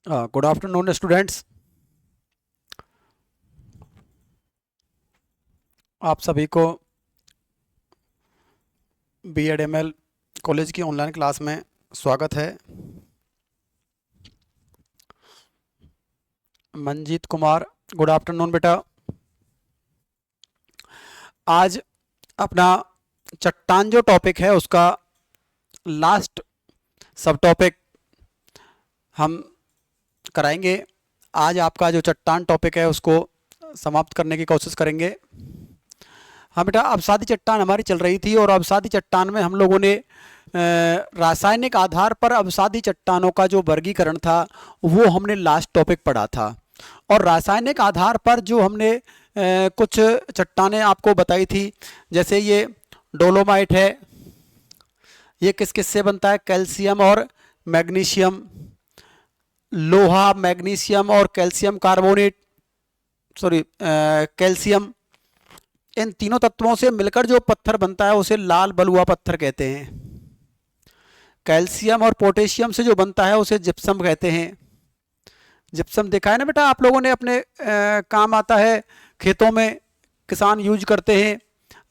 Good afternoon students. आप सभी को BEd ML कॉलेज की ऑनलाइन क्लास में स्वागत है। मंजीत कुमार, गुड आफ्टरनून बेटा। आज अपना चट्टान जो टॉपिक है उसका लास्ट सब टॉपिक हम कराएंगे। आज आपका जो चट्टान टॉपिक है उसको समाप्त करने की कोशिश करेंगे। हाँ बेटा, अवसादी चट्टान हमारी चल रही थी और अवसादी चट्टान में हम लोगों ने रासायनिक आधार पर अवसादी चट्टानों का जो वर्गीकरण था वो हमने लास्ट टॉपिक पढ़ा था। और रासायनिक आधार पर जो हमने कुछ चट्टानें आपको बताई थी, जैसे ये डोलोमाइट है, ये किस किस से बनता है? कैल्शियम और मैग्नीशियम, लोहा, मैग्नीशियम और कैल्शियम कार्बोनेट, सॉरी कैल्शियम, इन तीनों तत्वों से मिलकर जो पत्थर बनता है उसे लाल बलुआ पत्थर कहते हैं। कैल्शियम और पोटेशियम से जो बनता है उसे जिप्सम कहते हैं। जिप्सम देखा है ना बेटा आप लोगों ने, अपने काम आता है, खेतों में किसान यूज करते हैं।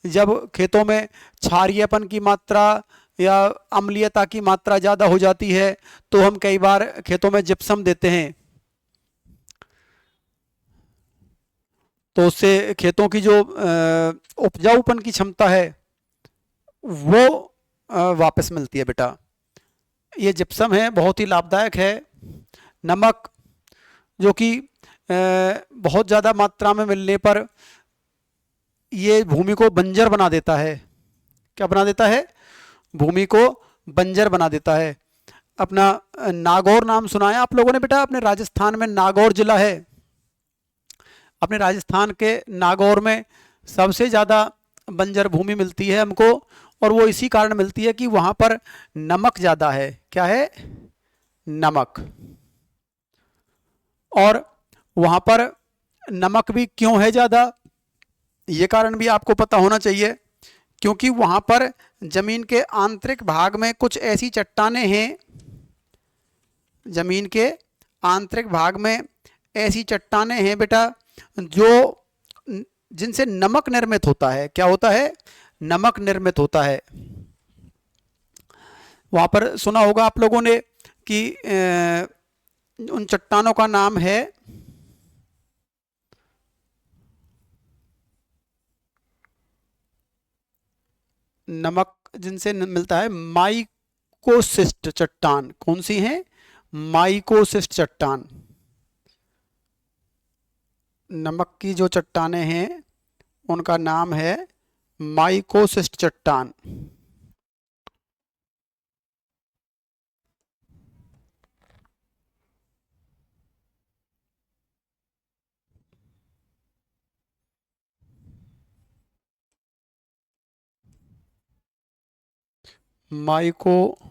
जब खेतों में क्षारीयपन की मात्रा या अम्लीयता की मात्रा ज़्यादा हो जाती है तो हम कई बार खेतों में जिप्सम देते हैं, तो उससे खेतों की जो उपजाऊपन की क्षमता है वो वापस मिलती है बेटा। ये जिप्सम है, बहुत ही लाभदायक है। नमक, जो कि बहुत ज़्यादा मात्रा में मिलने पर ये भूमि को बंजर बना देता है। क्या बना देता है? भूमि को बंजर बना देता है। अपना नागौर नाम सुना है आप लोगों ने बेटा? अपने राजस्थान में नागौर जिला है। अपने राजस्थान के नागौर में सबसे ज़्यादा बंजर भूमि मिलती है हमको, और वो इसी कारण मिलती है कि वहाँ पर नमक ज़्यादा है। क्या है? नमक। और वहाँ पर नमक भी क्यों है ज़्यादा, ये कारण भी आपको पता होना चाहिए। क्योंकि वहाँ पर ज़मीन के आंतरिक भाग में कुछ ऐसी चट्टानें हैं, ज़मीन के आंतरिक भाग में ऐसी चट्टानें हैं बेटा जो जिनसे नमक निर्मित होता है। क्या होता है? नमक निर्मित होता है। वहाँ पर सुना होगा आप लोगों ने कि उन चट्टानों का नाम है नमक, जिनसे मिलता है माइकोसिस्ट चट्टान। कौन सी है? माइकोसिस्ट चट्टान। नमक की जो चट्टानें हैं उनका नाम है माइकोसिस्ट चट्टान। माइकोसिस्ट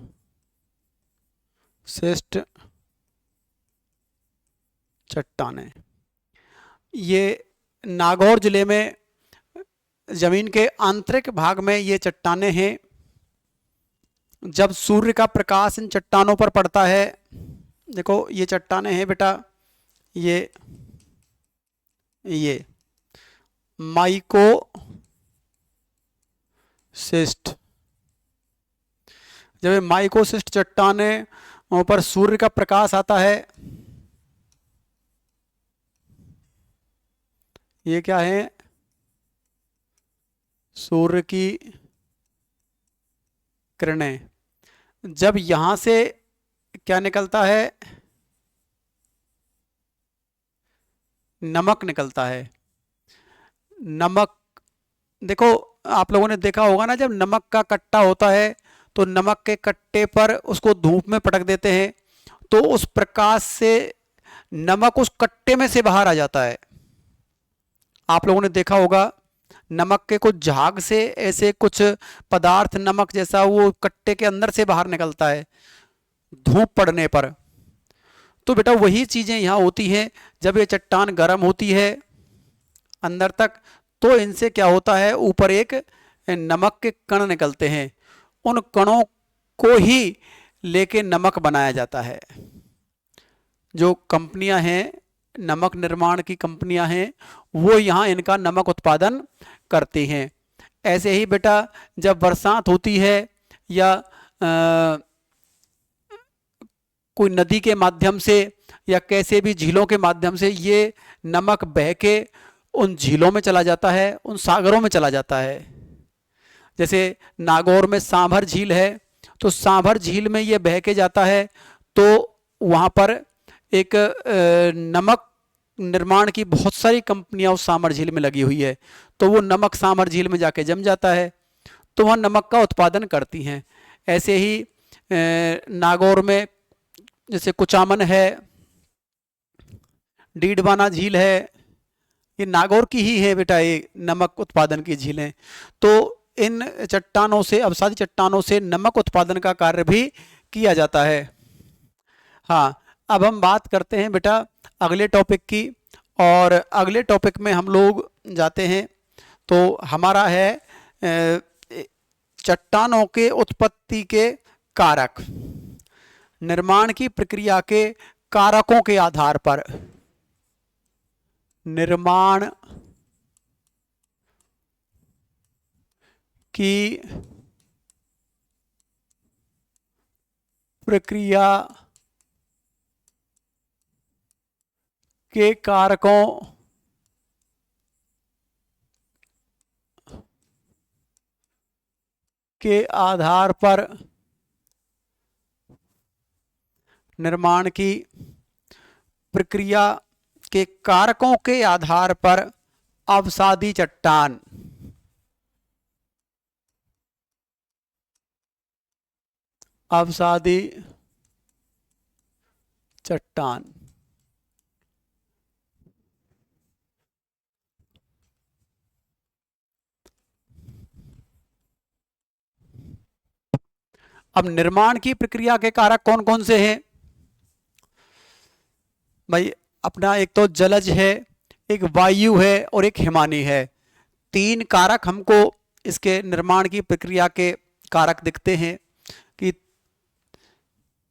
चट्टानें, ये नागौर जिले में जमीन के आंतरिक भाग में ये चट्टानें हैं। जब सूर्य का प्रकाश इन चट्टानों पर पड़ता है, देखो ये चट्टानें हैं बेटा, ये माइकोसिस्ट, जब ये माइकोसिस्ट चट्टानें पर सूर्य का प्रकाश आता है, ये क्या है? सूर्य की किरणें। जब यहां से क्या निकलता है? नमक निकलता है। नमक, देखो आप लोगों ने देखा होगा ना, जब नमक का कट्टा होता है तो नमक के कट्टे पर उसको धूप में पटक देते हैं तो उस प्रकाश से नमक उस कट्टे में से बाहर आ जाता है। आप लोगों ने देखा होगा नमक के कुछ झाग से ऐसे कुछ पदार्थ नमक जैसा वो कट्टे के अंदर से बाहर निकलता है धूप पड़ने पर। तो बेटा वही चीज़ें यहाँ होती हैं। जब ये चट्टान गर्म होती है अंदर तक तो इनसे क्या होता है, ऊपर एक नमक के कण निकलते हैं। उन कणों को ही लेके नमक बनाया जाता है। जो कंपनियां हैं, नमक निर्माण की कंपनियां हैं, वो यहाँ इनका नमक उत्पादन करती हैं। ऐसे ही बेटा जब बरसात होती है या कोई नदी के माध्यम से या कैसे भी झीलों के माध्यम से ये नमक बह के उन झीलों में चला जाता है, उन सागरों में चला जाता है। जैसे नागौर में सांभर झील है, तो सांभर झील में ये बह के जाता है, तो वहाँ पर एक नमक निर्माण की बहुत सारी कंपनियां उस सांभर झील में लगी हुई है, तो वो नमक सांभर झील में जाके जम जाता है, तो वह नमक का उत्पादन करती हैं। ऐसे ही नागौर में जैसे कुचामन है, डीडवाना झील है, ये नागौर की ही है बेटा, ये नमक उत्पादन की झीलें। तो इन चट्टानों से, अवसादी चट्टानों से नमक उत्पादन का कार्य भी किया जाता है। हाँ, अब हम बात करते हैं बेटा अगले टॉपिक की, और अगले टॉपिक में हम लोग जाते हैं, तो हमारा है चट्टानों के उत्पत्ति के कारक, निर्माण की प्रक्रिया के कारकों के आधार पर, निर्माण की प्रक्रिया के कारकों के आधार पर, निर्माण की प्रक्रिया के कारकों के आधार पर अवसादी चट्टान, अवसादी चट्टान अब निर्माण की प्रक्रिया के कारक कौन कौन से हैं भाई? अपना एक तो जलज है, एक वायु है और एक हिमानी है। तीन कारक हमको इसके निर्माण की प्रक्रिया के कारक दिखते हैं कि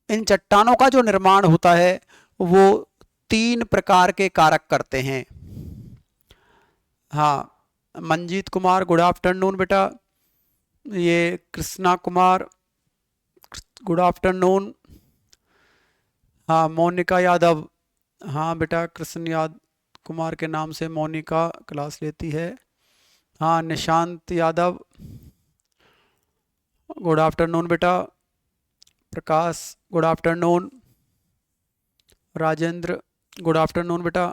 इन चट्टानों का जो निर्माण होता है वो तीन प्रकार के कारक करते हैं। हाँ, मंजीत कुमार गुड आफ्टरनून बेटा, ये कृष्णा कुमार गुड आफ्टरनून, हाँ मोनिका यादव, हाँ बेटा कृष्ण कुमार के नाम से मोनिका क्लास लेती है। हाँ निशांत यादव गुड आफ्टरनून बेटा, Prakash good afternoon, Rajendra good afternoon बेटा।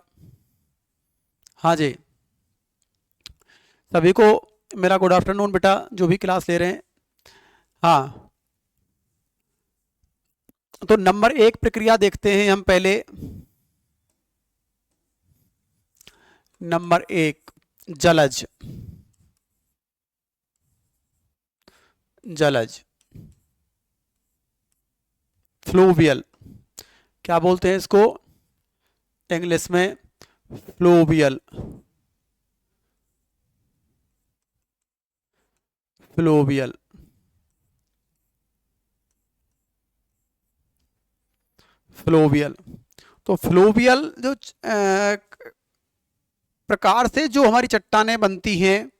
हाँ जी, सभी को मेरा गुड आफ्टरनून बेटा, जो भी क्लास ले रहे हैं। हाँ, तो नंबर एक प्रक्रिया देखते हैं हम पहले। नंबर एक, जलज, जलज, फ्लूवियल, क्या बोलते हैं इसको इंग्लिश में? Fluvial, fluvial, fluvial. तो फ्लोवियल जो प्रकार से जो हमारी चट्टानें बनती हैं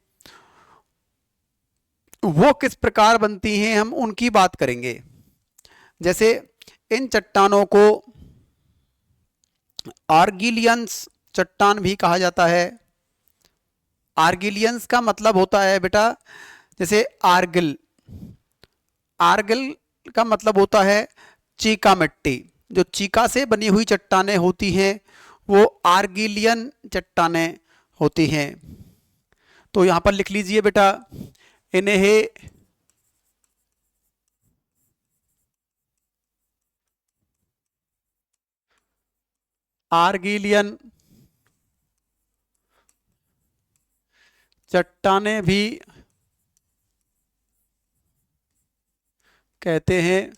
वो किस प्रकार बनती हैं, हम उनकी बात करेंगे। जैसे इन चट्टानों को आर्गिलियंस चट्टान भी कहा जाता है। आर्गिलियंस का मतलब होता है बेटा, जैसे आर्गिल, आर्गिल का मतलब होता है चीका मिट्टी। जो चीका से बनी हुई चट्टानें होती हैं वो आर्गिलियन चट्टानें होती हैं। तो यहां पर लिख लीजिए बेटा, इन्हें आर्गिलियन चट्टानें भी कहते हैं,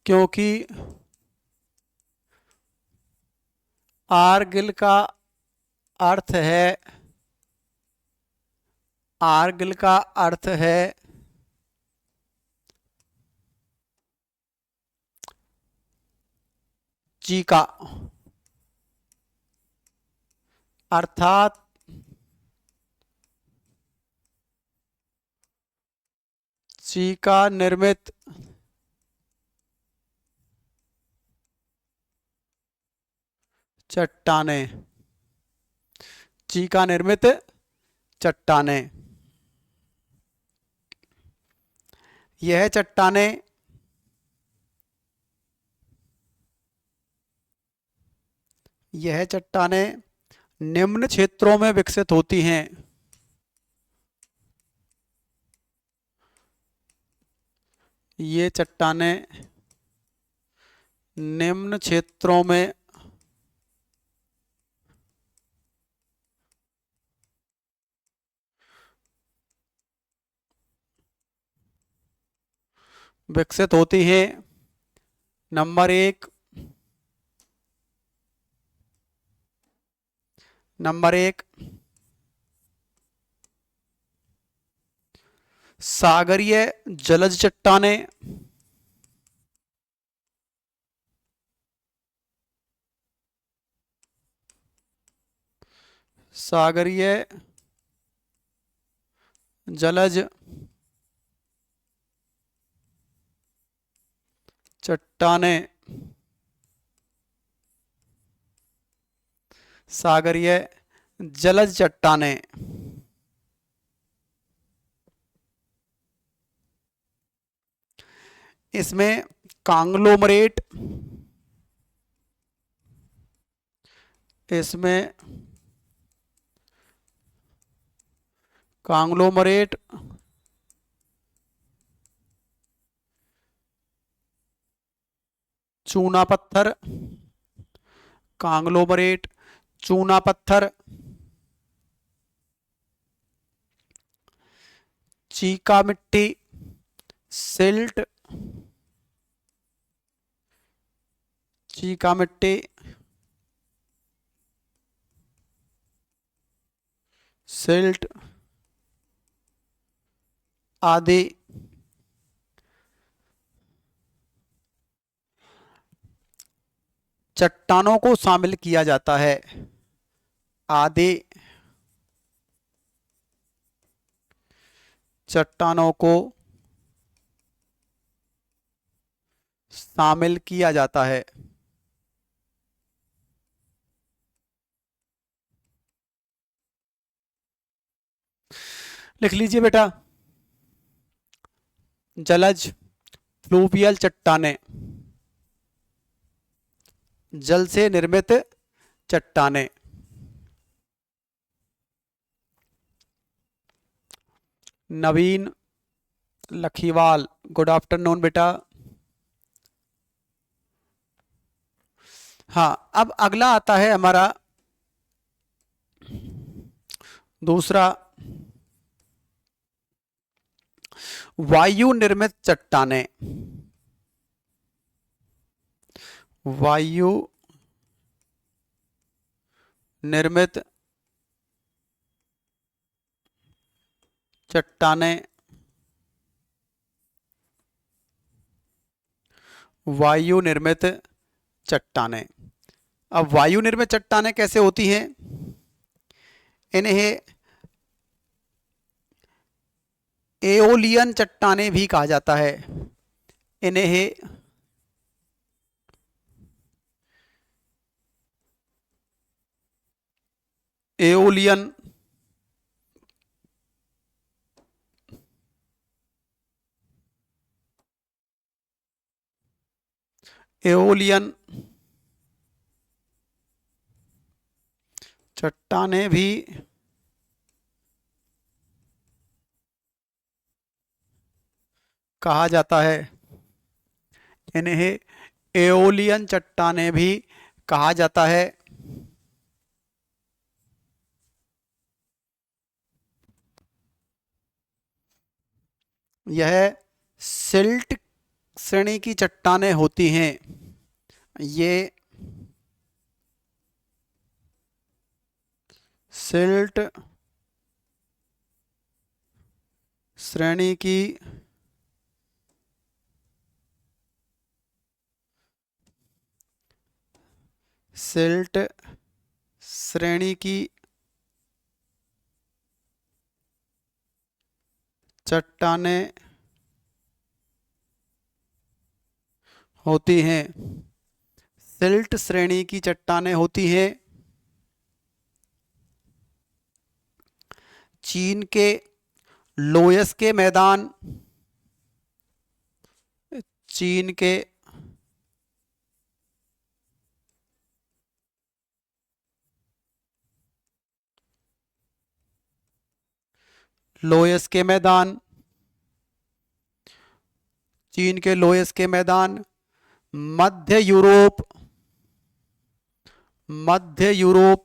क्योंकि आर्गिल का अर्थ है, आर्गिल का अर्थ है चीका अर्थात चीका निर्मित चट्टानें, चीका निर्मित चट्टानें। यह चट्टानें निम्न क्षेत्रों में विकसित होती हैं। ये चट्टानें निम्न क्षेत्रों में विकसित होती हैं। नंबर एक, सागरीय जलज चट्टानें, सागरीय जलज चट्टानें, सागरीय जलज चट्टानें। इसमें कांग्लोमरेट, इसमें कांग्लोमरेट चूना पत्थर, कांग्लोमरेट चूना पत्थर, चीका मिट्टी, सिल्ट, चीका मिट्टी, सिल्ट आदि चट्टानों को शामिल किया जाता है। आदि चट्टानों को शामिल किया जाता है। लिख लीजिए बेटा, जलज फ्लूवियल चट्टानें, जल से निर्मित चट्टानें। नवीन लखीवाल, गुड आफ्टरनून बेटा। हाँ, अब अगला आता है हमारा दूसरा, वायु निर्मित चट्टानें। वायु निर्मित चट्टानें, वायु निर्मित चट्टानें। अब वायु निर्मित चट्टानें कैसे होती हैं? इन्हें एओलियन चट्टानें भी कहा जाता है। इन्हें एओलियन एओलियन चट्टानें भी कहा जाता है। इन्हें एओलियन चट्टानें भी कहा जाता है। यह सिल्ट श्रेणी की चट्टानें होती हैं। ये सिल्ट श्रेणी की सिल्ट श्रेणी की चट्टानें होती हैं। सिल्ट श्रेणी की चट्टानें होती हैं। चीन के लोयस के मैदान, चीन के लोयस के मैदान, चीन के लोयस के मैदान, मध्य यूरोप, मध्य यूरोप,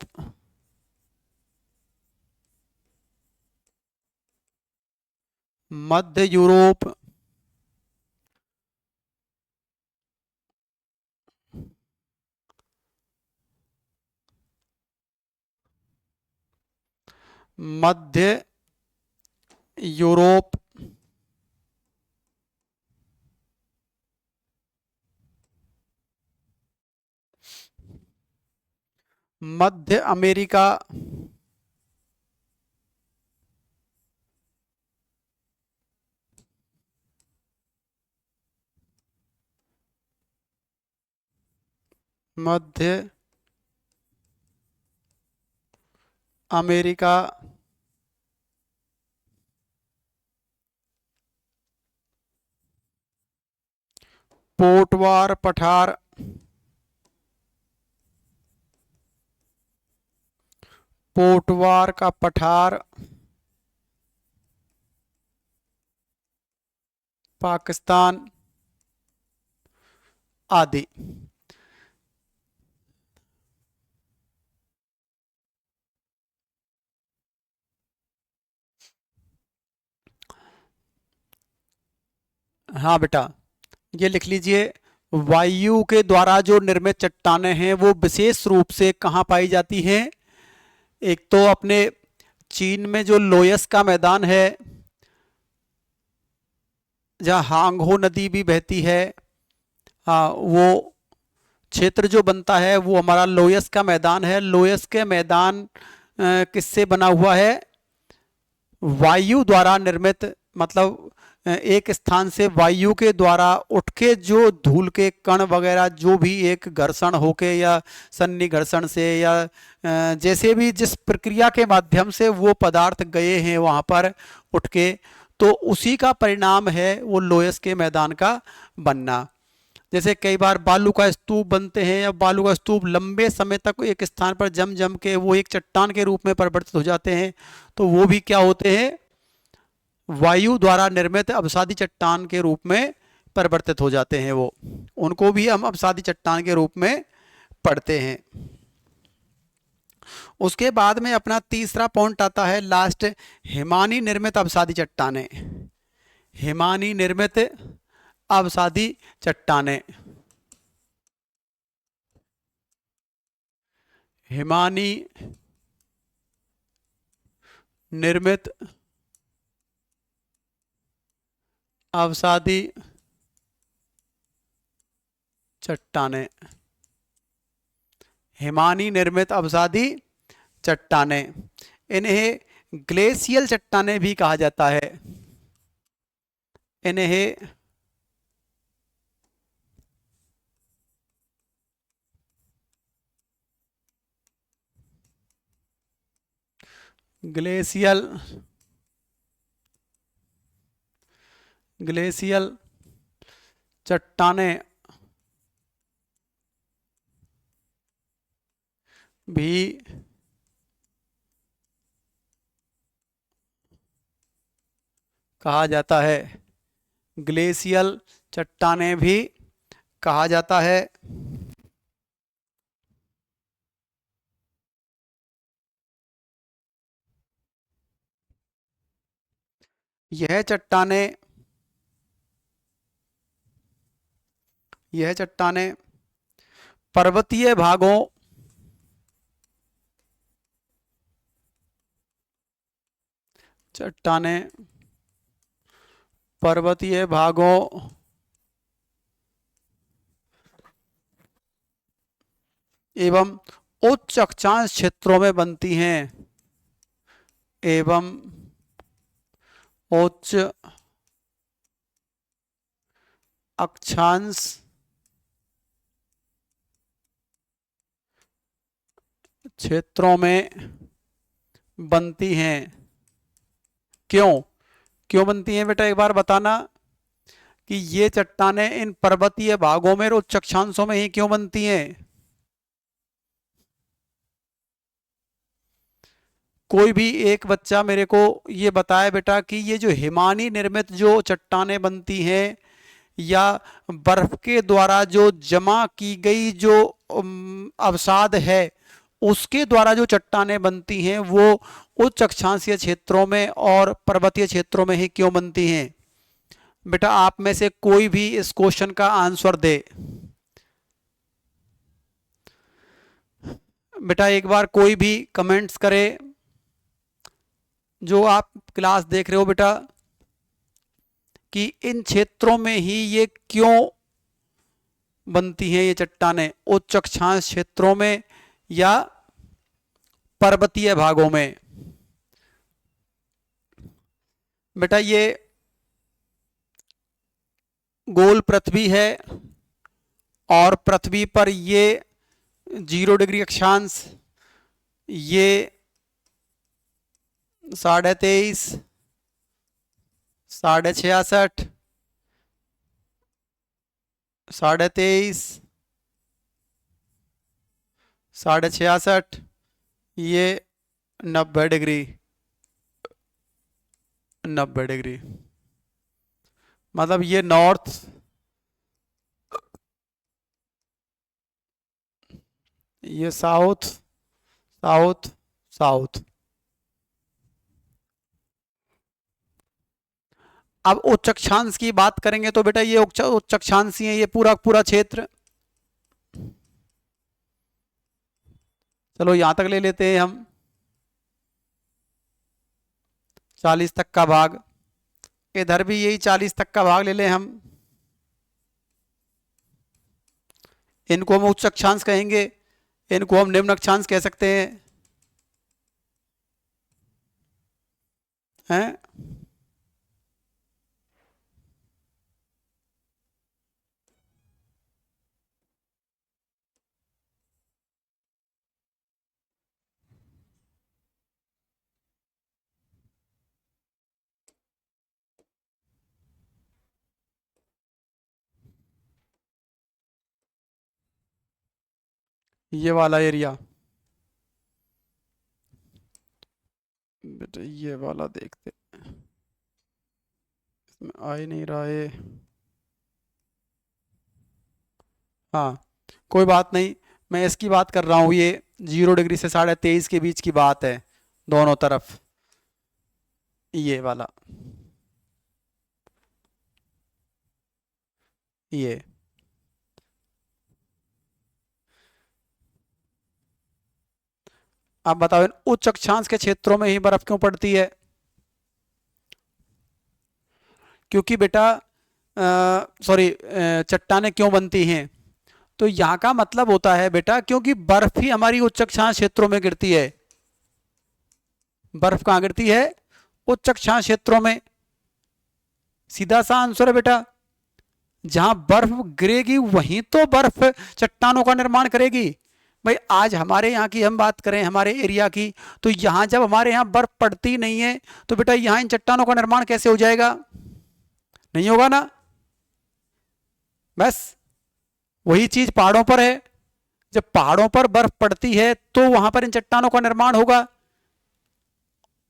मध्य यूरोप, मध्य यूरोप, मध्य अमेरिका, मध्य अमेरिका, पोटवार पठार, पोटवार का पठार पाकिस्तान आदि। हाँ बेटा, ये लिख लीजिए, वायु के द्वारा जो निर्मित चट्टानें हैं वो विशेष रूप से कहाँ पाई जाती हैं? एक तो अपने चीन में जो लोयस का मैदान है, जहाँ हांगहो नदी भी बहती है, हाँ, वो क्षेत्र जो बनता है वो हमारा लोयस का मैदान है। लोयस के मैदान किससे बना हुआ है? वायु द्वारा निर्मित, मतलब एक स्थान से वायु के द्वारा उठ के जो धूल के कण वगैरह जो भी एक घर्षण होके या सन्नि घर्षण से या जैसे भी जिस प्रक्रिया के माध्यम से वो पदार्थ गए हैं वहाँ पर उठ के, तो उसी का परिणाम है वो लोयस के मैदान का बनना। जैसे कई बार बालू का स्तूप बनते हैं या बालू का स्तूप लंबे समय तक एक स्थान पर जम जम के वो एक चट्टान के रूप में परिवर्तित हो जाते हैं, तो वो भी क्या होते हैं? वायु द्वारा निर्मित अवसादी चट्टान के रूप में परिवर्तित हो जाते हैं। वो उनको भी हम अवसादी चट्टान के रूप में पढ़ते हैं। उसके बाद में अपना तीसरा पॉइंट आता है लास्ट, हिमानी निर्मित अवसादी चट्टानें। हिमानी निर्मित अवसादी चट्टानें, हिमानी निर्मित अवसादी चट्टानें, हिमानी निर्मित अवसादी चट्टानें, इन्हें ग्लेशियल चट्टानें भी कहा जाता है। इन्हें ग्लेशियल ग्लेशियल चट्टानें भी कहा जाता है। ग्लेशियल चट्टानें भी कहा जाता है। यह चट्टानें पर्वतीय भागों चट्टानें पर्वतीय भागों एवं उच्च अक्षांश क्षेत्रों में बनती हैं, एवं उच्च अक्षांश क्षेत्रों में बनती हैं। क्यों क्यों बनती हैं बेटा, एक बार बताना कि ये चट्टानें इन पर्वतीय भागों में और उच्च अक्षांशों में ही क्यों बनती हैं। कोई भी एक बच्चा मेरे को ये बताए बेटा कि ये जो हिमानी निर्मित जो चट्टानें बनती हैं या बर्फ के द्वारा जो जमा की गई जो अवसाद है उसके द्वारा जो चट्टानें बनती हैं वो उच्च अक्षांशीय क्षेत्रों में और पर्वतीय क्षेत्रों में ही क्यों बनती हैं। बेटा आप में से कोई भी इस क्वेश्चन का आंसर दे। बेटा एक बार कोई भी कमेंट्स करे, जो आप क्लास देख रहे हो बेटा, कि इन क्षेत्रों में ही ये क्यों बनती हैं ये चट्टानें, उच्च अक्षांश क्षेत्रों में या पर्वतीय भागों में। बेटा ये गोल पृथ्वी है और पृथ्वी पर ये 0 डिग्री अक्षांश, ये 23.5, 66.5, 23.5, 66.5, ये 90 डिग्री, 90 डिग्री, मतलब ये नॉर्थ, ये साउथ, साउथ, साउथ। अब उच्च अक्षांश की बात करेंगे तो बेटा ये उच्च अक्षांशी है, ये पूरा पूरा क्षेत्र। चलो यहां तक ले लेते हैं हम 40 तक का भाग, इधर भी यही 40 तक का भाग ले लें हम। इनको हम उच्च अक्षांश कहेंगे, इनको हम निम्न अक्षांश कह सकते हैं। ये वाला एरिया बेटा, ये वाला देखते, इसमें आ ही नहीं रहा है। हाँ कोई बात नहीं, मैं इसकी बात कर रहा हूँ, ये 0 डिग्री से 23.5 के बीच की बात है दोनों तरफ, ये वाला, ये आप बताओ इन उच्च अक्षांश के क्षेत्रों में ही बर्फ क्यों पड़ती है। क्योंकि बेटा सॉरी, चट्टानें क्यों बनती हैं, तो यहाँ का मतलब होता है बेटा क्योंकि बर्फ ही हमारी उच्च अक्षांश क्षेत्रों में गिरती है। बर्फ कहाँ गिरती है, उच्च अक्षांश क्षेत्रों में। सीधा सा आंसर है बेटा, जहां बर्फ गिरेगी वहीं तो बर्फ चट्टानों का निर्माण करेगी। भाई आज हमारे यहाँ की हम बात करें, हमारे एरिया की, तो यहाँ जब हमारे यहाँ बर्फ पड़ती नहीं है तो बेटा यहाँ इन चट्टानों का निर्माण कैसे हो जाएगा, नहीं होगा ना। बस वही चीज पहाड़ों पर है, जब पहाड़ों पर बर्फ पड़ती है तो वहां पर इन चट्टानों का निर्माण होगा,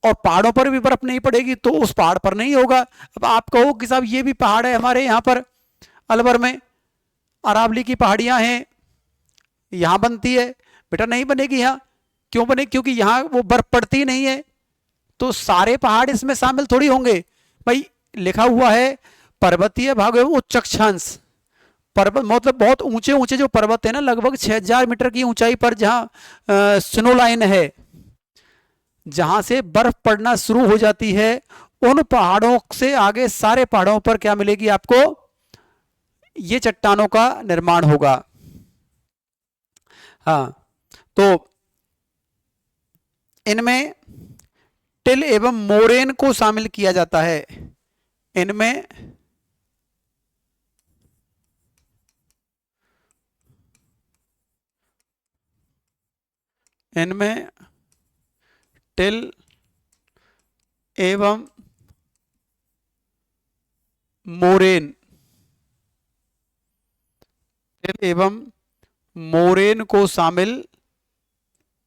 और पहाड़ों पर भी बर्फ नहीं पड़ेगी तो उस पहाड़ पर नहीं होगा। अब आप कहो कि साहब ये भी पहाड़ है हमारे यहाँ पर अलवर में, अरावली की पहाड़ियां हैं, यहां बनती है, बेटा नहीं बनेगी यहाँ। क्यों बने, क्योंकि यहाँ वो बर्फ पड़ती नहीं है, तो सारे पहाड़ इसमें शामिल थोड़ी होंगे। भाई लिखा हुआ है पर्वतीय भाग एवं उच्च अक्षांश, पर्वत मतलब बहुत ऊंचे ऊंचे जो पर्वत है ना, लगभग 6000 मीटर की ऊंचाई पर जहां स्नो लाइन है, जहां से बर्फ पड़ना शुरू हो जाती है, उन पहाड़ों से आगे सारे पहाड़ों पर क्या मिलेगी आपको, ये चट्टानों का निर्माण होगा। हाँ, तो इनमें टिल एवं मोरेन को शामिल किया जाता है। इनमें इनमें टिल एवं मोरेन, टिल एवं मोरेन को शामिल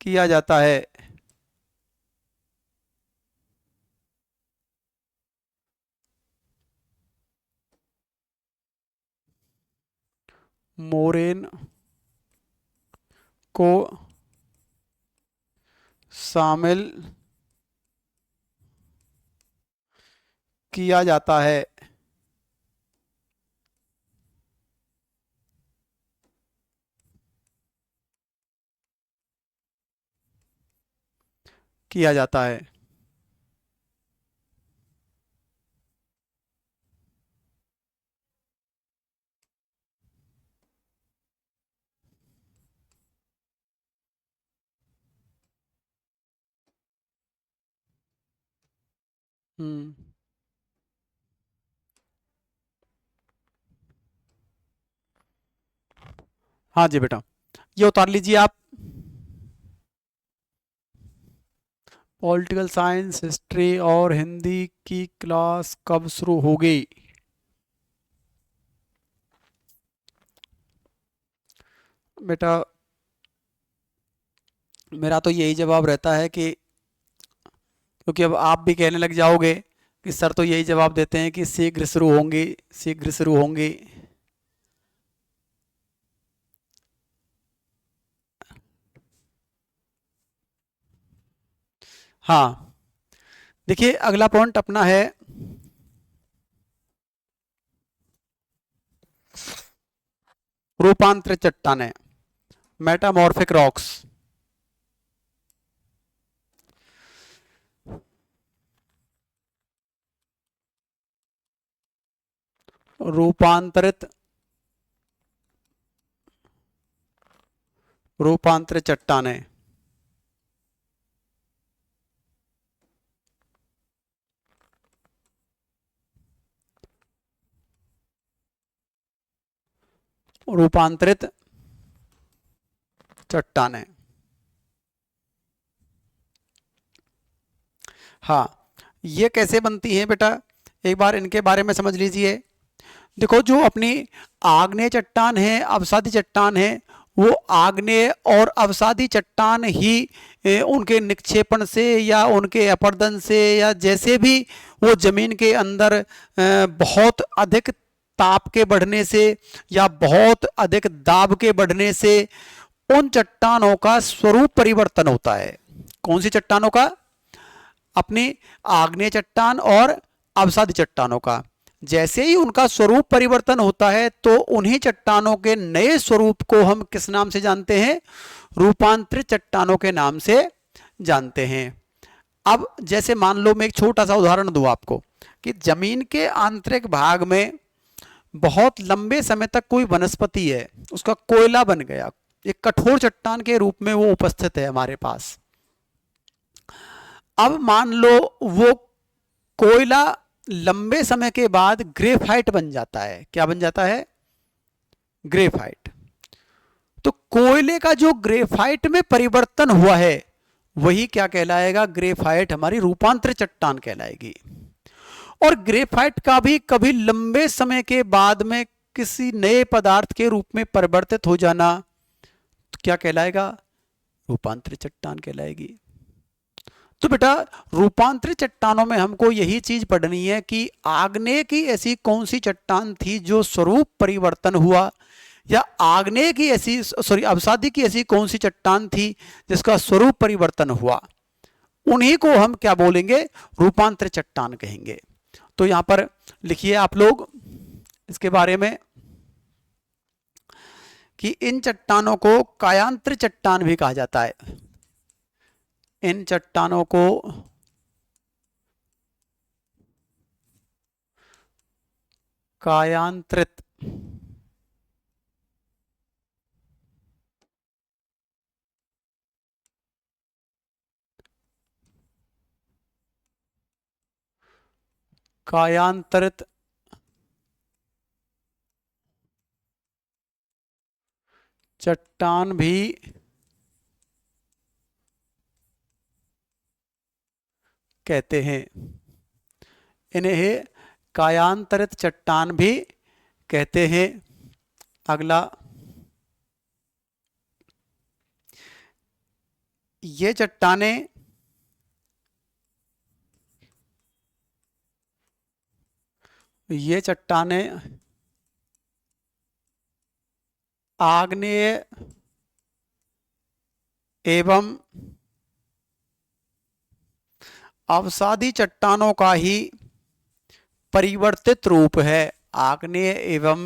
किया जाता है। मोरेन को शामिल किया जाता है। किया जाता है। हम्म। हाँ जी बेटा, ये उतार लीजिए आप। पॉलिटिकल साइंस, हिस्ट्री और हिंदी की क्लास कब शुरू होगी? बेटा मेरा तो यही जवाब रहता है कि, क्योंकि अब आप भी कहने लग जाओगे कि सर तो यही जवाब देते हैं कि शीघ्र शुरू होंगी, शीघ्र शुरू होंगी। हाँ, देखिए अगला पॉइंट अपना है रूपांतरित चट्टानें, मेटामॉर्फिक रॉक्स। रूपांतरित रूपांतरित चट्टानें। रूपांतरित चट्टानें। हाँ, ये कैसे बनती हैं बेटा, एक बार इनके बारे में समझ लीजिए। देखो जो अपनी आग्नेय चट्टान है, अवसादी चट्टान है, वो आग्नेय और अवसादी चट्टान ही उनके निक्षेपण से या उनके अपरदन से या जैसे भी वो जमीन के अंदर बहुत अधिक ताप के बढ़ने से या बहुत अधिक दाब के बढ़ने से उन चट्टानों का स्वरूप परिवर्तन होता है। कौन सी चट्टानों का? अपनी आग्नेय चट्टान और अवसादी चट्टानों का। जैसे ही उनका स्वरूप परिवर्तन होता है तो उन्हीं चट्टानों के नए स्वरूप को हम किस नाम से जानते हैं? रूपांतरित चट्टानों के नाम से जानते हैं। अब जैसे मान लो, मैं एक छोटा सा उदाहरण दूं आपको कि जमीन के आंतरिक भाग में बहुत लंबे समय तक कोई वनस्पति है, उसका कोयला बन गया, एक कठोर चट्टान के रूप में वो उपस्थित है हमारे पास। अब मान लो वो कोयला लंबे समय के बाद ग्रेफाइट बन जाता है। क्या बन जाता है? ग्रेफाइट। तो कोयले का जो ग्रेफाइट में परिवर्तन हुआ है वही क्या कहलाएगा? ग्रेफाइट हमारी रूपांतरित चट्टान कहलाएगी। और ग्रेफाइट का भी कभी लंबे समय के बाद में किसी नए पदार्थ के रूप में परिवर्तित हो जाना तो क्या कहलाएगा? रूपांतरित चट्टान कहलाएगी। तो बेटा रूपांतरित चट्टानों में हमको यही चीज पढ़नी है कि आग्नेय की ऐसी कौन सी चट्टान थी जो स्वरूप परिवर्तन हुआ, या आग्नेय की ऐसी, सॉरी, अवसादी की ऐसी कौन सी चट्टान थी जिसका स्वरूप परिवर्तन हुआ। उन्हीं को हम क्या बोलेंगे? रूपांतरित चट्टान कहेंगे। तो यहां पर लिखिए आप लोग इसके बारे में कि इन चट्टानों को कायांतरित चट्टान भी कहा जाता है। इन चट्टानों को कायांतरित कायांतरित चट्टान भी कहते हैं। इन्हें कायांतरित चट्टान भी कहते हैं। अगला, ये चट्टानें आग्नेय एवं अवसादी चट्टानों का ही परिवर्तित रूप है। आग्नेय एवं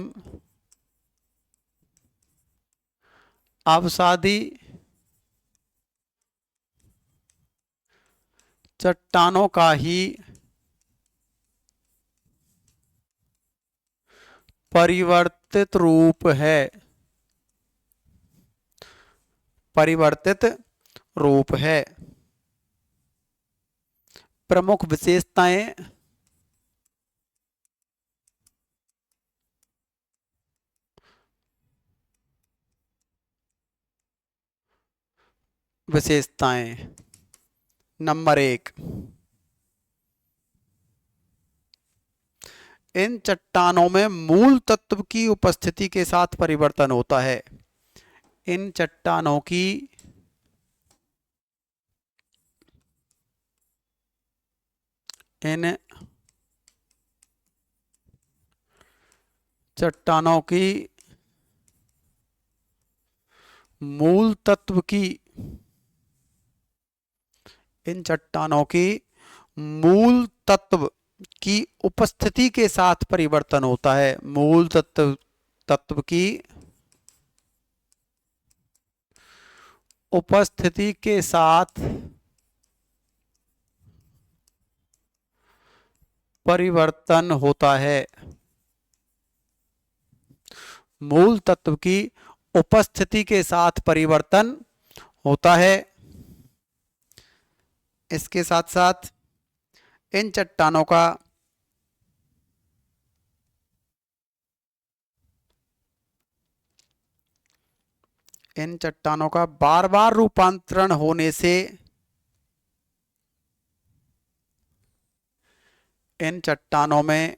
अवसादी चट्टानों का ही परिवर्तित रूप है। परिवर्तित रूप है। प्रमुख विशेषताएं, नंबर 1, इन चट्टानों में मूल तत्व की उपस्थिति के साथ परिवर्तन होता है। इन चट्टानों की मूल तत्व की मूल तत्व की उपस्थिति के साथ परिवर्तन होता है। मूल तत्व की उपस्थिति के साथ परिवर्तन होता है। मूल तत्व की उपस्थिति के साथ परिवर्तन होता है। इसके साथ साथ इन चट्टानों का बार बार रूपांतरण होने से इन चट्टानों में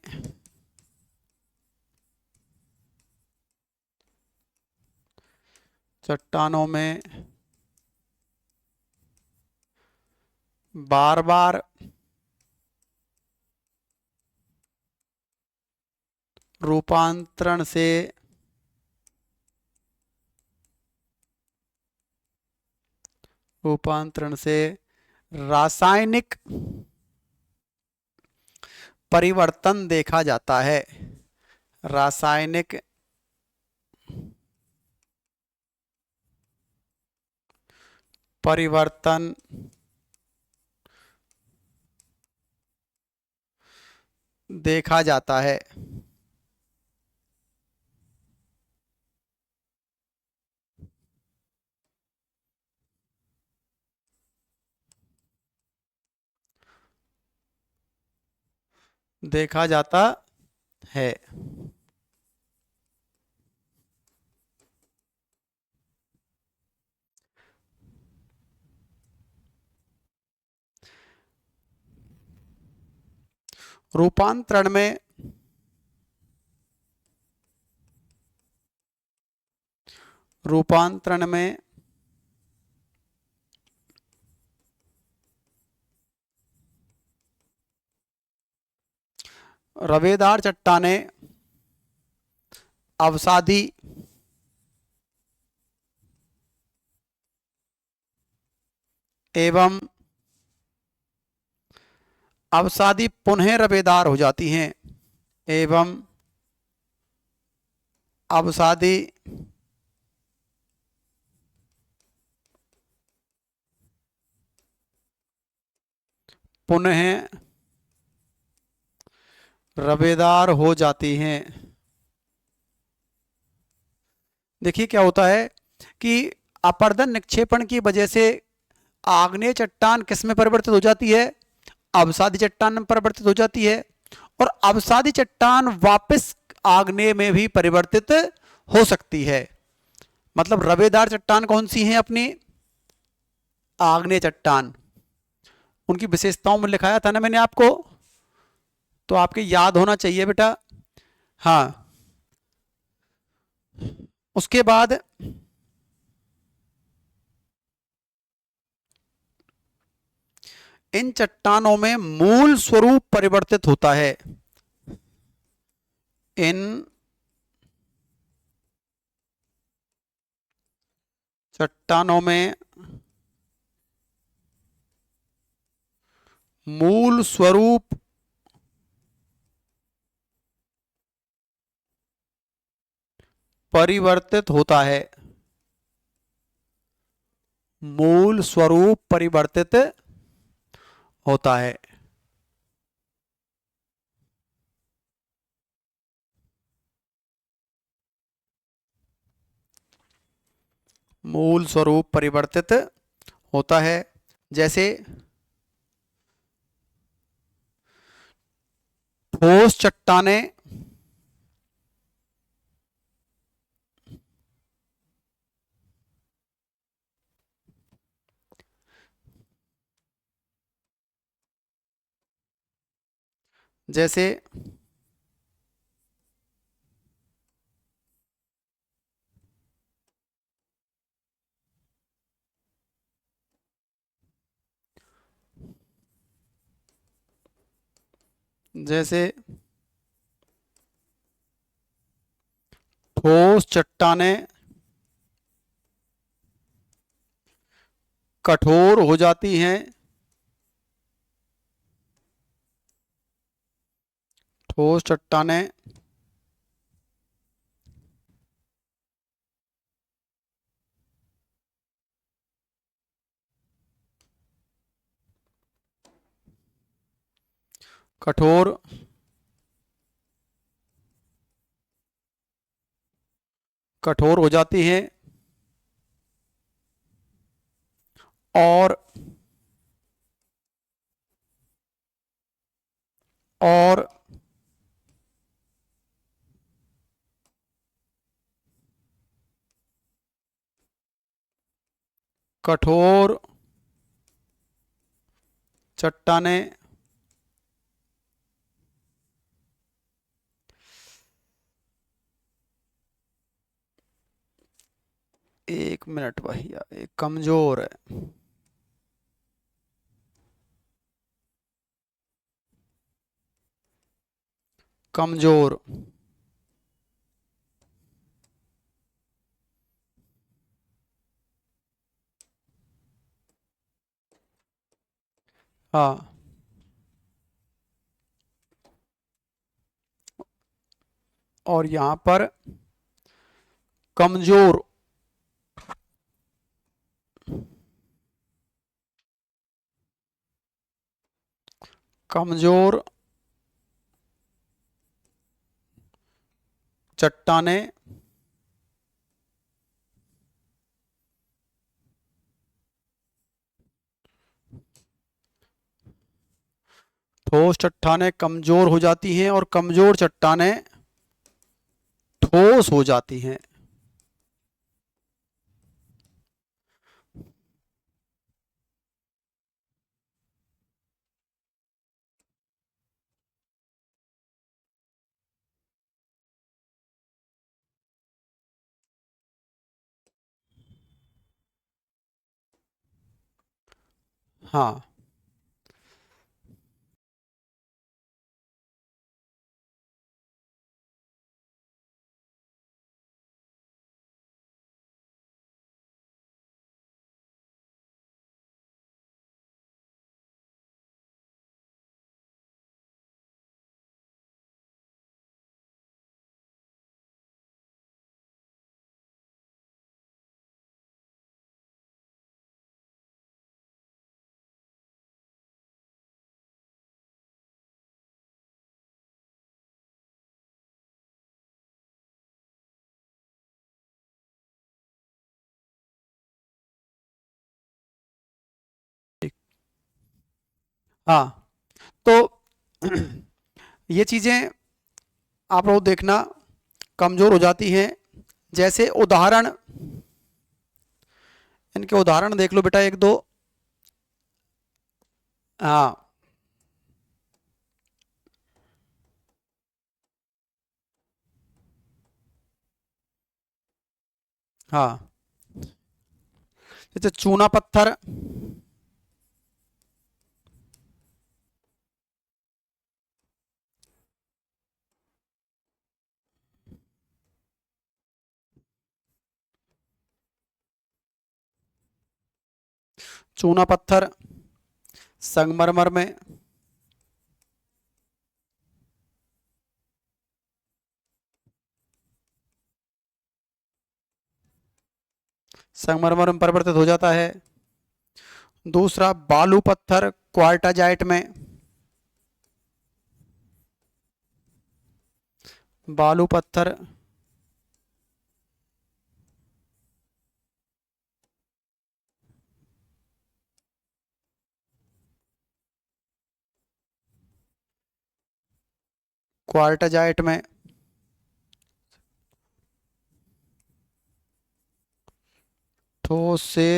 बार बार रूपांतरण से रासायनिक परिवर्तन देखा जाता है। रासायनिक परिवर्तन देखा जाता है। रूपांतरण में रवेदार चट्टानें अवसादी एवं अवसादी पुनः रवेदार हो जाती हैं। एवं अवसादी पुनः रवेदार हो जाती हैं। देखिए क्या होता है कि अपर्दन निक्षेपण की वजह से आग्नेय चट्टान किस में परिवर्तित हो जाती है? अवसादी चट्टान में परिवर्तित हो जाती है। और अवसादी चट्टान वापस आग्नेय में भी परिवर्तित हो सकती है। मतलब रवेदार चट्टान कौन सी है अपनी? आग्नेय चट्टान। उनकी विशेषताओं में लिखाया था ना मैंने आपको, तो आपके याद होना चाहिए बेटा। हाँ, उसके बाद इन चट्टानों में मूल स्वरूप परिवर्तित होता है। इन चट्टानों में मूल स्वरूप परिवर्तित होता है। मूल स्वरूप परिवर्तित होता है। मूल स्वरूप परिवर्तित होता है। जैसे ठोस चट्टानें जैसे जैसे ठोस चट्टानें कठोर हो जाती हैं। ठोस चट्टानें कठोर कठोर हो जाती हैं और और कठोर चट्टानें एक मिनट भैया, एक कमजोर है। कमजोर हाँ, और यहां पर कमजोर कमजोर चट्टानें ठोस चट्टानें कमजोर हो जाती हैं और कमजोर चट्टानें ठोस हो जाती हैं। हाँ, हाँ, तो ये चीज़ें आप लोग देखना कमज़ोर हो जाती हैं। जैसे उदाहरण, इनके उदाहरण देख लो बेटा एक दो। हाँ, हाँ, जैसे चूना पत्थर, चूना पत्थर संगमरमर में, संगमरमर में परिवर्तित हो जाता है। दूसरा बालू पत्थर क्वार्टाजाइट में, बालू पत्थर क्वार्टाजाइट में, ठोस से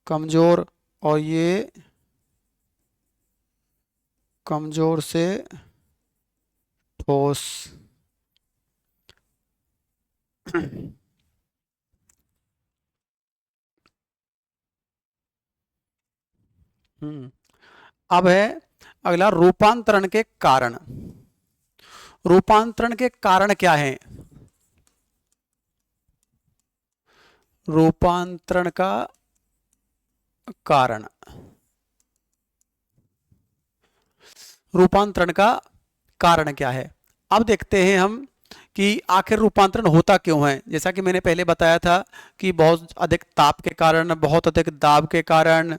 कमजोर, और ये कमजोर से ठोस। अब है अगला रूपांतरण के कारण। रूपांतरण के कारण क्या है? रूपांतरण का कारण, रूपांतरण का कारण क्या है? अब देखते हैं हम कि आखिर रूपांतरण होता क्यों है। जैसा कि मैंने पहले बताया था कि बहुत अधिक ताप के कारण, बहुत अधिक दाब के कारण,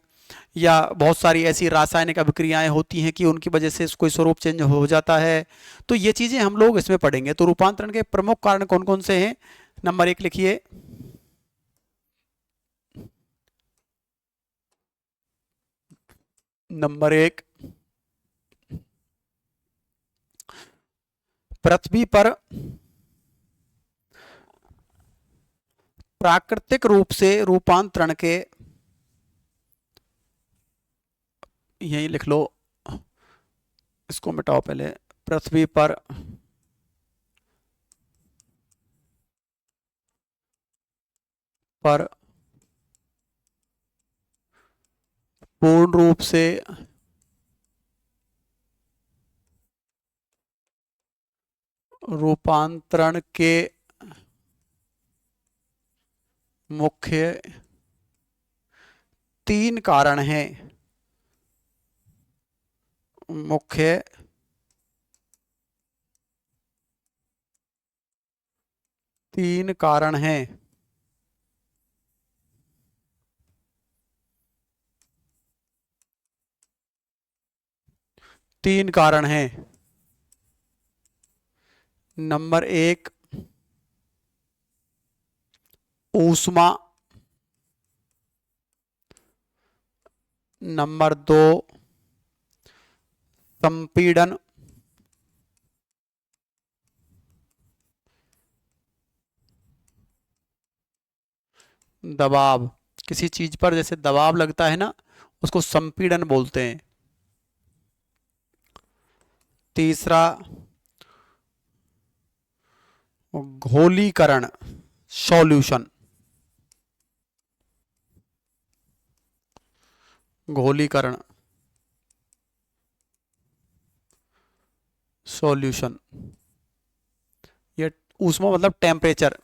या बहुत सारी ऐसी रासायनिक अभिक्रियाएं होती हैं कि उनकी वजह से कोई स्वरूप चेंज हो जाता है। तो ये चीज़ें हम लोग इसमें पढ़ेंगे। तो रूपांतरण के प्रमुख कारण कौन कौन से हैं? नंबर 1 लिखिए, नंबर 1, पृथ्वी पर प्राकृतिक रूप से रूपांतरण के, यही लिख लो, इसको मिटाओ पहले, पृथ्वी पर पूर्ण रूप से रूपांतरण के मुख्य 3 कारण हैं। मुख्य 3 कारण हैं। तीन कारण हैं। नंबर 1, ऊष्मा। नंबर 2, संपीड़न। दबाव, किसी चीज पर जैसे दबाव लगता है ना, उसको संपीड़न बोलते हैं। तीसरा, घोलीकरण, सॉल्यूशन। घोलीकरण, सॉल्यूशन। ये ऊष्मा मतलब टेम्परेचर,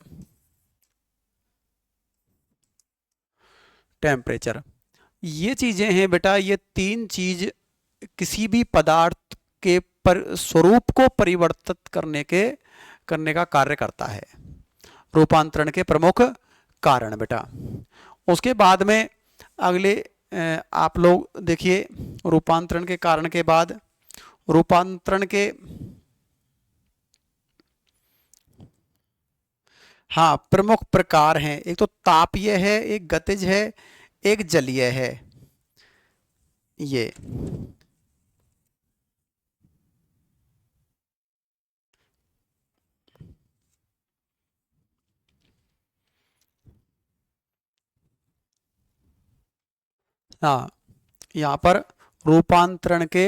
टेम्परेचर। ये चीजें हैं बेटा, ये 3 चीज किसी भी पदार्थ के पर स्वरूप को परिवर्तित करने का कार्य करता है। रूपांतरण के प्रमुख कारण बेटा। उसके बाद में अगले आप लोग देखिए, रूपांतरण के कारण के बाद रूपांतरण के, हाँ, प्रमुख प्रकार हैं। एक तो तापीय है, एक गतिज है, एक जलीय है। ये हाँ, यहाँ पर रूपांतरण के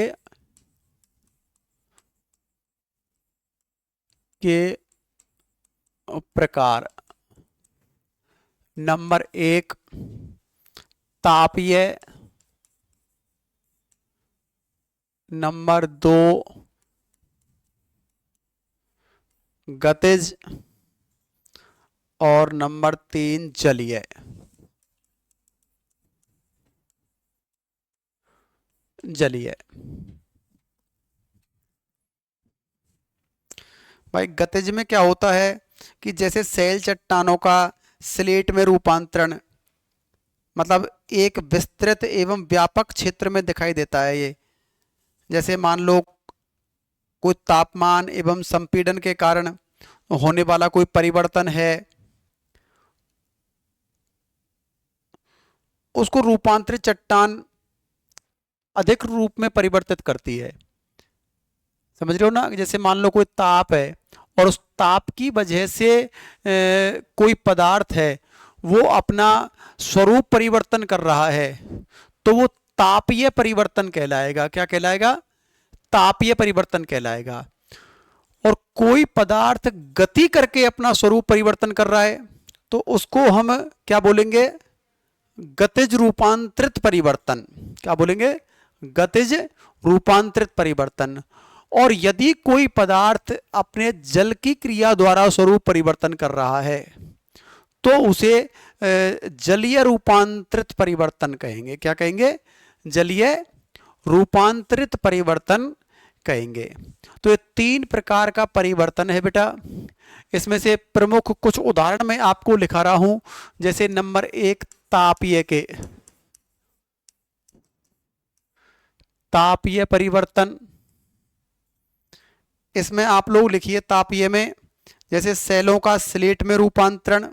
प्रकार। नंबर 1 तापीय, नंबर 2 गतिज और नंबर 3 जलीय। जलीय भाई, गतिज में क्या होता है कि जैसे सेल चट्टानों का स्लेट में रूपांतरण, मतलब एक विस्तृत एवं व्यापक क्षेत्र में दिखाई देता है ये। जैसे मान लो कोई तापमान एवं संपीड़न के कारण होने वाला कोई परिवर्तन है, उसको रूपांतरित चट्टान अधिक रूप में परिवर्तित करती है। समझ रहे हो ना? जैसे मान लो कोई ताप है और उस ताप की वजह से कोई पदार्थ है वो अपना स्वरूप परिवर्तन कर रहा है, तो वो तापीय परिवर्तन कहलाएगा। क्या कहलाएगा? तापीय परिवर्तन कहलाएगा। और कोई पदार्थ गति करके अपना स्वरूप परिवर्तन कर रहा है तो उसको हम क्या बोलेंगे? गतिज रूपांतरित परिवर्तन। क्या बोलेंगे? गतिज रूपांतरित परिवर्तन। और यदि कोई पदार्थ अपने जल की क्रिया द्वारा स्वरूप परिवर्तन कर रहा है तो उसे जलीय रूपांतरित परिवर्तन कहेंगे। क्या कहेंगे? जलीय रूपांतरित परिवर्तन कहेंगे। तो ये 3 प्रकार का परिवर्तन है बेटा। इसमें से प्रमुख कुछ उदाहरण मैं आपको लिखा रहा हूं। जैसे नंबर 1 तापीय के, तापीय परिवर्तन। इसमें आप लोग लिखिए तापीय में, जैसे सेलों का स्लेट में रूपांतरण,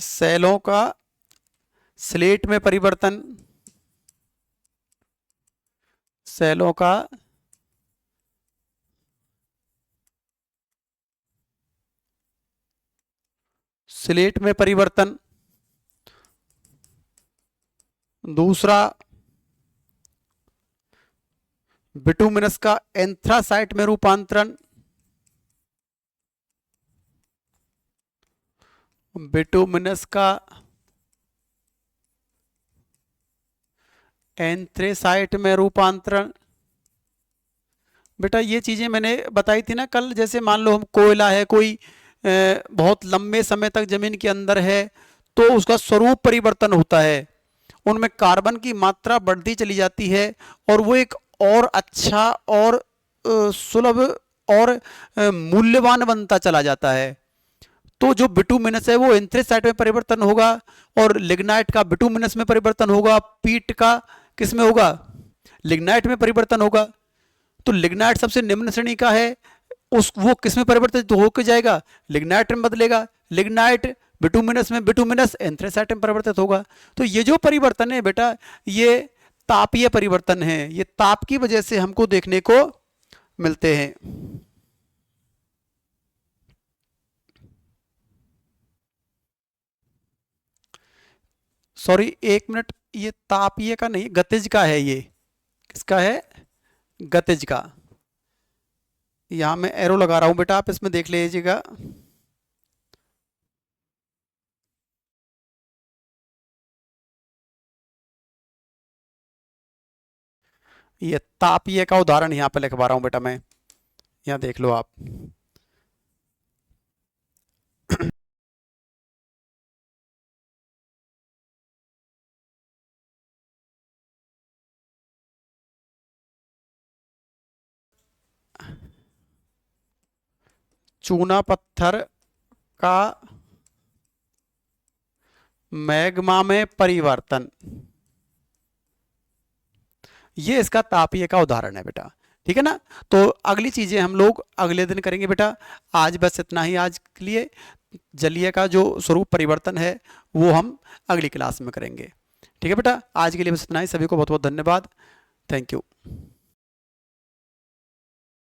सेलों का स्लेट में परिवर्तन, सेलों का स्लेट में परिवर्तन। दूसरा बिटुमिनस का एंथ्रासाइट में रूपांतरण, बिटुमिनस का एंथ्रेसाइट में रूपांतरण। बेटा ये चीजें मैंने बताई थी ना कल। जैसे मान लो हम कोयला है, कोई बहुत लंबे समय तक जमीन के अंदर है तो उसका स्वरूप परिवर्तन होता है, उनमें कार्बन की मात्रा बढ़ती चली जाती है और वो एक और अच्छा और सुलभ और मूल्यवान बनता चला जाता है। तो जो बिटुमिनस है वो एंथ्रेसाइट में परिवर्तन होगा और लिग्नाइट का बिटुमिनस में परिवर्तन होगा, पीट का किस में होगा? लिग्नाइट में परिवर्तन होगा। तो लिग्नाइट सबसे निम्न श्रेणी का है, उस वो किस में परिवर्तित होकर जाएगा? लिग्नाइट में बदलेगा। लिग्नाइट बिटुमिनस में, बिटुमिनस एंथ्रेसाइट में परिवर्तित होगा। तो ये जो परिवर्तन है बेटा, ये तापीय परिवर्तन है। ये ताप की वजह से हमको देखने को मिलते हैं। सॉरी, 1 मिनट, ये तापीय का नहीं, गतिज का है। ये किसका है? गतिज का। यहां मैं एरो लगा रहा हूं बेटा, आप इसमें देख लीजिएगा। ये तापीय का उदाहरण यहां पे लिखवा रहा हूं बेटा मैं, यहां देख लो आप। चूना पत्थर का मैग्मा में परिवर्तन, ये इसका तापीय का उदाहरण है बेटा। ठीक है ना? तो अगली चीजें हम लोग अगले दिन करेंगे बेटा। आज बस इतना ही आज के लिए। जलीय का जो स्वरूप परिवर्तन है वो हम अगली क्लास में करेंगे। ठीक है बेटा? आज के लिए बस इतना ही। सभी को बहुत बहुत धन्यवाद। Thank you.